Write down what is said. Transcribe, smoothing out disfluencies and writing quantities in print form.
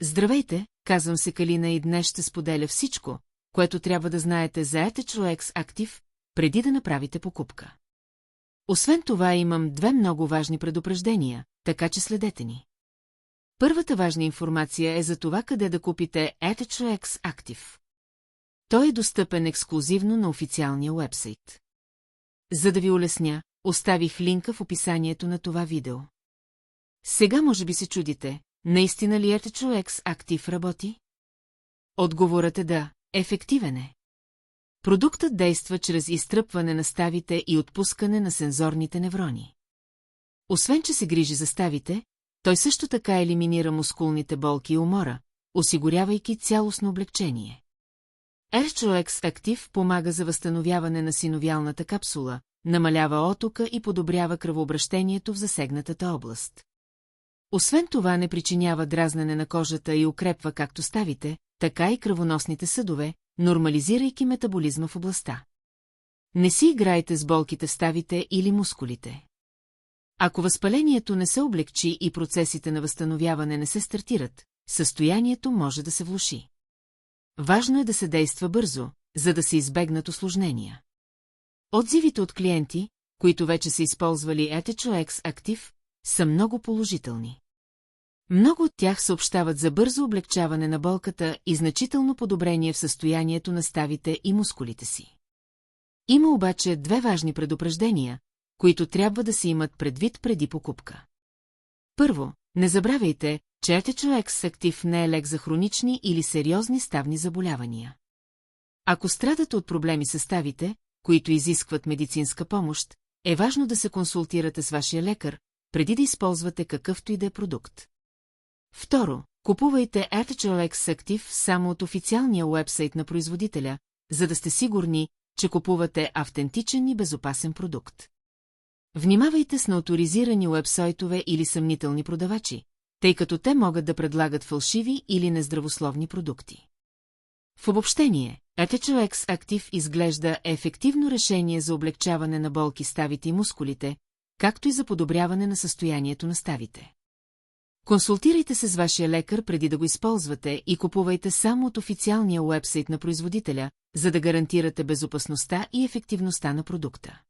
Здравейте, казвам се Калина и днес ще споделя всичко, което трябва да знаете за ETHLX Active, преди да направите покупка. Освен това имам две много важни предупреждения, така че следете ни. Първата важна информация е за това къде да купите ETHLX Active. Той е достъпен ексклузивно на официалния уебсайт. За да ви улесня, оставих линка в описанието на това видео. Сега може би се чудите, наистина ли ETHLX Active работи? Отговорът е да, ефективен е. Продуктът действа чрез изтръпване на ставите и отпускане на сензорните неврони. Освен че се грижи за ставите, той също така елиминира мускулните болки и умора, осигурявайки цялостно облегчение. ETHLX Active помага за възстановяване на синовиалната капсула, намалява отока и подобрява кръвообращението в засегнатата област. Освен това не причинява дразнене на кожата и укрепва както ставите, така и кръвоносните съдове, нормализирайки метаболизма в областта. Не си играйте с болките в ставите или мускулите. Ако възпалението не се облегчи и процесите на възстановяване не се стартират, състоянието може да се влоши. Важно е да се действа бързо, за да се избегнат усложнения. Отзивите от клиенти, които вече са използвали ETHLX Active, са много положителни. Много от тях съобщават за бързо облегчаване на болката и значително подобрение в състоянието на ставите и мускулите си. Има обаче две важни предупреждения, които трябва да се имат предвид преди покупка. Първо, не забравяйте, че ETHLX Active не е лек за хронични или сериозни ставни заболявания. Ако страдате от проблеми с ставите, които изискват медицинска помощ, е важно да се консултирате с вашия лекар, преди да използвате какъвто и да е продукт. Второ, купувайте ETHLX Active само от официалния уебсайт на производителя, за да сте сигурни, че купувате автентичен и безопасен продукт. Внимавайте с неоторизирани уебсайтове или съмнителни продавачи, тъй като те могат да предлагат фалшиви или нездравословни продукти. В обобщение, ETHLX Active изглежда ефективно решение за облегчаване на болки ставите и мускулите, както и за подобряване на състоянието на ставите. Консултирайте се с вашия лекар преди да го използвате и купувайте само от официалния уебсайт на производителя, за да гарантирате безопасността и ефективността на продукта.